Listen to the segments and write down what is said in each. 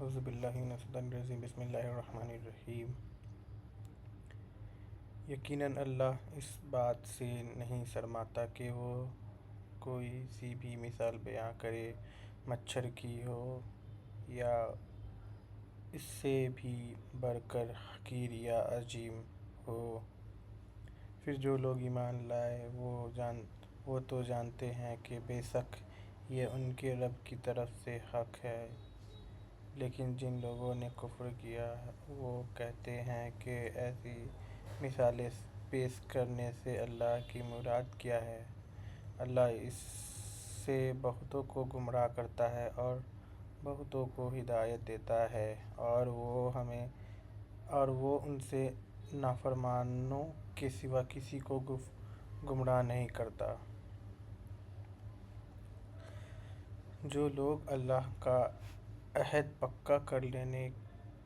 اعوذ باللہ من الشیطان الرجیم بسم اللہ الرحمن الرحیم۔ یقیناً اللہ اس بات سے نہیں شرماتا کہ وہ کوئی سی بھی مثال بیان کرے، مچھر کی ہو یا اس سے بھی بڑھ کر حقیر یا عظیم ہو۔ پھر جو لوگ ایمان لائے وہ تو جانتے ہیں کہ بے شک یہ ان کے رب کی طرف سے حق ہے، لیکن جن لوگوں نے کفر کیا وہ کہتے ہیں کہ ایسی مثالیں پیش کرنے سے اللہ کی مراد کیا ہے۔ اللہ اس سے بہتوں کو گمراہ کرتا ہے اور بہتوں کو ہدایت دیتا ہے، اور وہ ان سے نافرمانوں کے سوا کسی کو گمراہ نہیں کرتا۔ جو لوگ اللہ کا عہد پکا کر لینے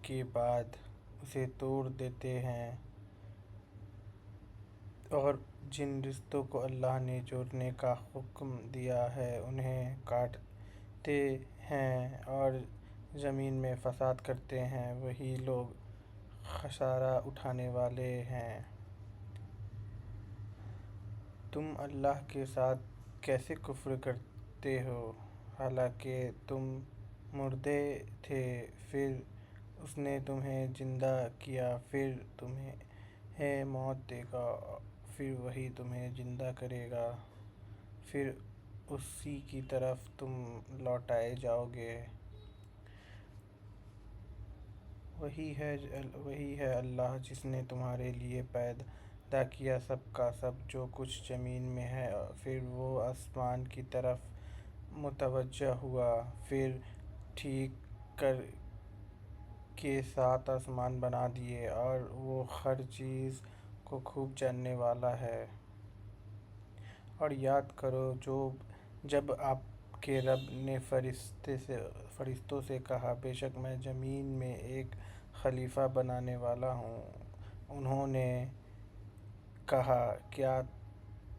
کے بعد اسے توڑ دیتے ہیں اور جن رشتوں کو اللہ نے جوڑنے کا حکم دیا ہے انہیں کاٹتے ہیں اور زمین میں فساد کرتے ہیں، وہی لوگ خسارہ اٹھانے والے ہیں۔ تم اللہ کے ساتھ کیسے کفر کرتے ہو حالانکہ تم مردے تھے، پھر اس نے تمہیں زندہ کیا، پھر تمہیں موت دے گا، پھر وہی تمہیں زندہ کرے گا، پھر اسی کی طرف تم لوٹائے جاؤ گے۔ وہی ہے اللہ جس نے تمہارے لیے پیدا کیا سب کا سب جو کچھ زمین میں ہے، پھر وہ آسمان کی طرف متوجہ ہوا، پھر ٹھیک کر کے 7 آسمان بنا دیے، اور وہ ہر چیز کو خوب جاننے والا ہے۔ اور یاد کرو جب آپ کے رب نے فرشتوں سے کہا، بے شک میں زمین میں ایک خلیفہ بنانے والا ہوں۔ انہوں نے کہا، کیا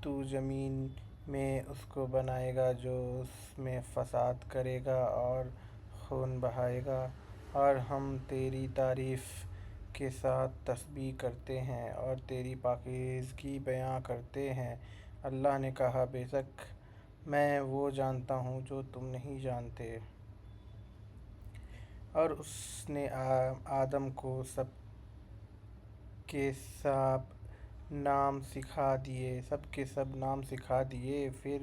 تو زمین میں اس کو بنائے گا جو اس میں فساد کرے گا اور خون بہائے گا؟ اور ہم تیری تعریف کے ساتھ تسبیح کرتے ہیں اور تیری پاکیزگی بیان کرتے ہیں۔ اللہ نے کہا، بے شک میں وہ جانتا ہوں جو تم نہیں جانتے۔ اور اس نے آدم کو سب کے سب نام سکھا دیے، پھر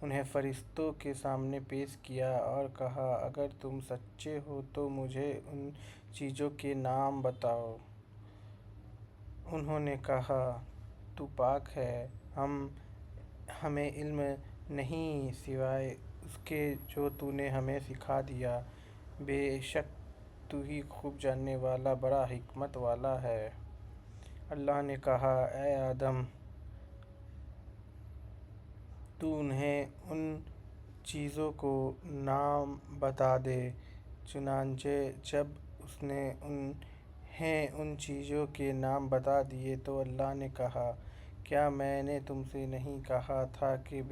انہیں فرشتوں کے سامنے پیش کیا اور کہا، اگر تم سچے ہو تو مجھے ان چیزوں کے نام بتاؤ۔ انہوں نے کہا، تو پاک ہے، ہمیں علم نہیں سوائے اس کے جو تو نے ہمیں سکھا دیا، بے شک تو ہی خوب جاننے والا بڑا حکمت والا ہے۔ اللہ نے کہا، اے آدم، تو انہیں ان چیزوں کے نام بتا دے۔ چنانچہ جب اس نے انہیں ان چیزوں کے نام بتا دیے تو اللہ نے کہا، کیا میں نے تم سے نہیں کہا تھا کہ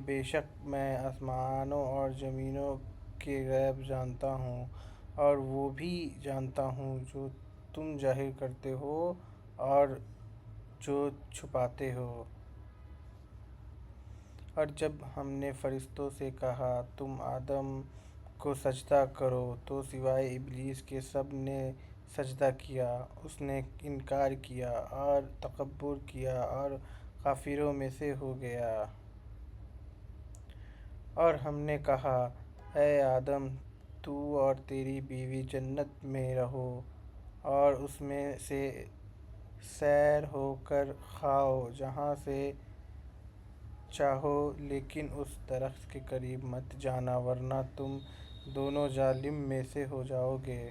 بے شک میں آسمانوں اور زمینوں کے غیب جانتا ہوں، اور وہ بھی جانتا ہوں جو تم ظاہر کرتے ہو اور جو چھپاتے ہو۔ اور جب ہم نے فرشتوں سے کہا، تم آدم کو سجدہ کرو تو سوائے ابلیس کے سب نے سجدہ کیا، اس نے انکار کیا اور تکبر کیا اور کافروں میں سے ہو گیا۔ اور ہم نے کہا، اے آدم، تو اور تیری بیوی جنت میں رہو اور اس میں سے سیر ہو کر کھاؤ جہاں سے چاہو، لیکن اس درخت کے قریب مت جانا ورنہ تم دونوں ظالموں میں سے ہو جاؤ گے۔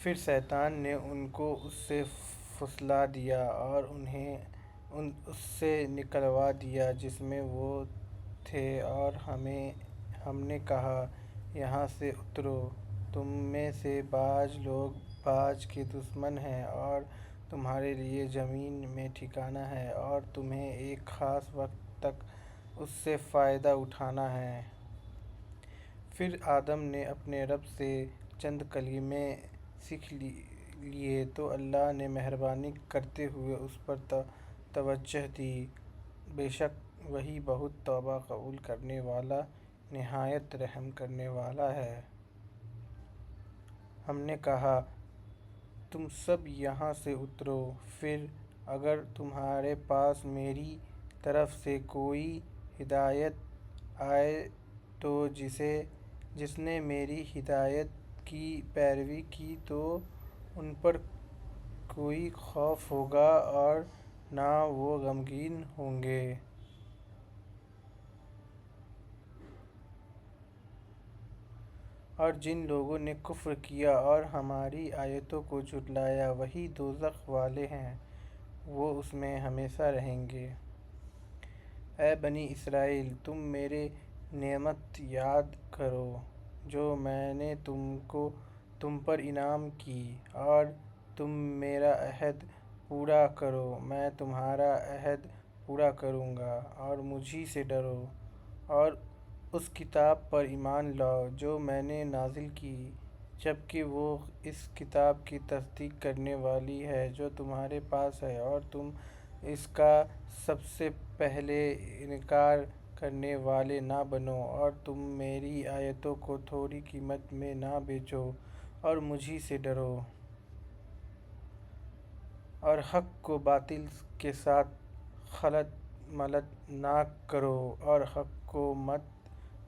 پھر شیطان نے ان کو اس سے پھسلا دیا اور انہیں اس سے نکلوا دیا جس میں وہ تھے، اور ہم نے کہا، یہاں سے اترو، تم میں سے بعض لوگ بعض کے دشمن ہیں اور تمہارے لیے زمین میں ٹھکانہ ہے اور تمہیں ایک خاص وقت تک اس سے فائدہ اٹھانا ہے۔ پھر آدم نے اپنے رب سے چند کلمے سیکھ لیے تو اللہ نے مہربانی کرتے ہوئے اس پر توجہ دی، بے شک وہی بہت توبہ قبول کرنے والا، نہایت رحم کرنے والا ہے۔ ہم نے کہا تم سب یہاں سے اترو، پھر اگر تمہارے پاس میری طرف سے کوئی ہدایت آئے تو جس نے میری ہدایت کی پیروی کی تو ان پر کوئی خوف ہوگا اور نہ وہ غمگین ہوں گے۔ اور جن لوگوں نے کفر کیا اور ہماری آیتوں کو جھٹلایا وہی دوزخ والے ہیں، وہ اس میں ہمیشہ رہیں گے۔ اے بنی اسرائیل، تم میری نعمت یاد کرو جو میں نے تم پر انعام کی، اور تم میرا عہد پورا کرو، میں تمہارا عہد پورا کروں گا، اور مجھی سے ڈرو، اور اس کتاب پر ایمان لاؤ جو میں نے نازل کی، جبکہ وہ اس کتاب کی تصدیق کرنے والی ہے جو تمہارے پاس ہے، اور تم اس کا سب سے پہلے انکار کرنے والے نہ بنو، اور تم میری آیتوں کو تھوڑی قیمت میں نہ بیچو، اور مجھی سے ڈرو، اور حق کو باطل کے ساتھ خلط ملط نہ کرو، اور حق کو مت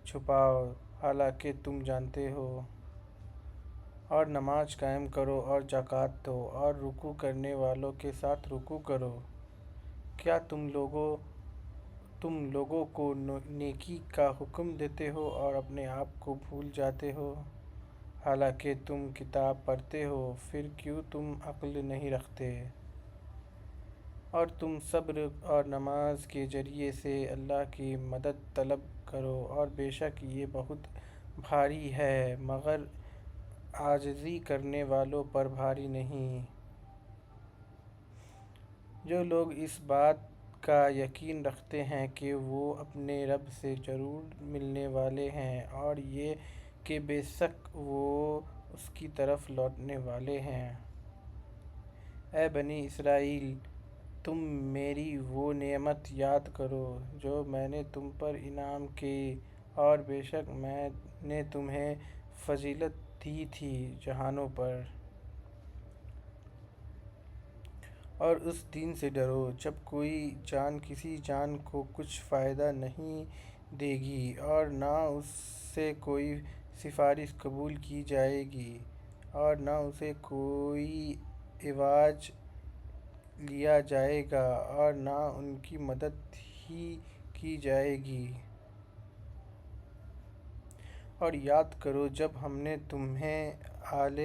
چھپاؤ حالانکہ تم جانتے ہو، اور نماز قائم کرو اور زکوٰۃ دو، اور رکوع کرنے والوں کے ساتھ رکوع کرو۔ کیا تم لوگوں کو نیکی کا حکم دیتے ہو اور اپنے آپ کو بھول جاتے ہو، حالانکہ تم کتاب پڑھتے ہو، پھر کیوں تم عقل نہیں رکھتے؟ اور تم صبر اور نماز کے ذریعے سے اللہ کی مدد طلب کرو، اور بے شک یہ بہت بھاری ہے مگر عاجزی کرنے والوں پر بھاری نہیں۔ جو لوگ اس بات کا یقین رکھتے ہیں کہ وہ اپنے رب سے ضرور ملنے والے ہیں، اور یہ کہ بے شک وہ اس کی طرف لوٹنے والے ہیں۔ اے بنی اسرائیل، تم میری وہ نعمت یاد کرو جو میں نے تم پر انعام کی، اور بے شک میں نے تمہیں فضیلت دی تھی جہانوں پر۔ اور اس دن سے ڈرو جب کوئی جان کسی جان کو کچھ فائدہ نہیں دے گی، اور نہ اس سے کوئی سفارش قبول کی جائے گی، اور نہ اسے کوئی عوض لیا جائے گا، اور نہ ان کی مدد ہی کی جائے گی۔ اور یاد کرو جب ہم نے تمہیں آل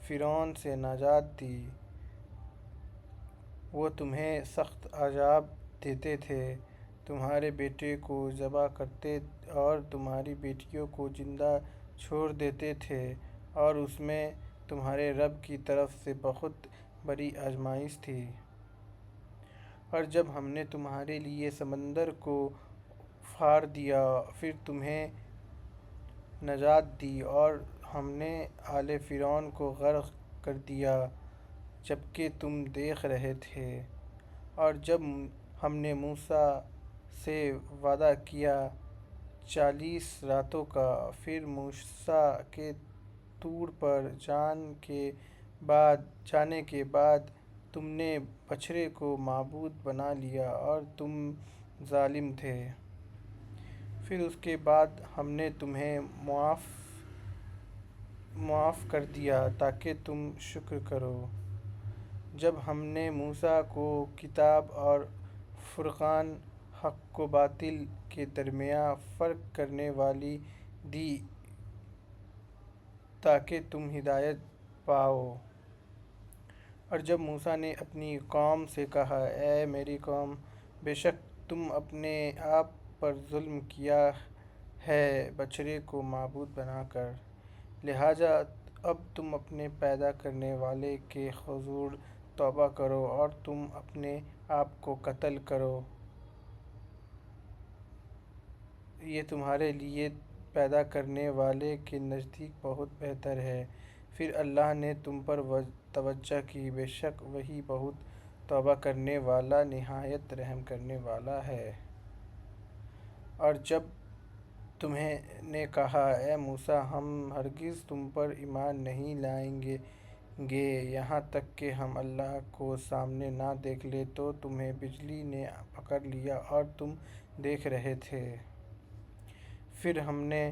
فرعون سے نجات دی، وہ تمہیں سخت عذاب دیتے تھے، تمہارے بیٹے کو ذبح کرتے اور تمہاری بیٹیوں کو زندہ چھوڑ دیتے تھے، اور اس میں تمہارے رب کی طرف سے بہت بڑی آزمائش تھی۔ اور جب ہم نے تمہارے لیے سمندر کو پھاڑ دیا، پھر تمہیں نجات دی، اور ہم نے آل فرعون کو غرق کر دیا جبکہ تم دیکھ رہے تھے، اور جب ہم نے موسیٰ سے وعدہ کیا 40 راتوں کا، پھر موسیٰ کے طور پر جانے کے بعد تم نے بچھڑے کو معبود بنا لیا اور تم ظالم تھے، پھر اس کے بعد ہم نے تمہیں معاف کر دیا تاکہ تم شکر کرو۔ جب ہم نے موسیٰ کو کتاب اور فرقان، حق و باطل کے درمیان فرق کرنے والی دی تاکہ تم ہدایت پاؤ۔ اور جب موسیٰ نے اپنی قوم سے کہا اے میری قوم، بے شک تم اپنے آپ پر ظلم کیا ہے بچھڑے کو معبود بنا کر، لہٰذا اب تم اپنے پیدا کرنے والے کے حضور توبہ کرو اور تم اپنے آپ کو قتل کرو، یہ تمہارے لیے پیدا کرنے والے کے نزدیک بہت بہتر ہے۔ پھر اللہ نے تم پر توجہ کی، بے شک وہی بہت توبہ کرنے والا، نہایت رحم کرنے والا ہے۔ اور جب تمہیں نے کہا اے موسیٰ ہم ہرگز تم پر ایمان نہیں لائیں گے یہاں تک کہ ہم اللہ کو سامنے نہ دیکھ لیں، تو تمہیں بجلی نے پکڑ لیا اور تم دیکھ رہے تھے۔ پھر ہم نے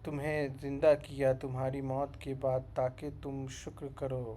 تمہیں زندہ کیا تمہاری موت کے بعد تاکہ تم شکر کرو۔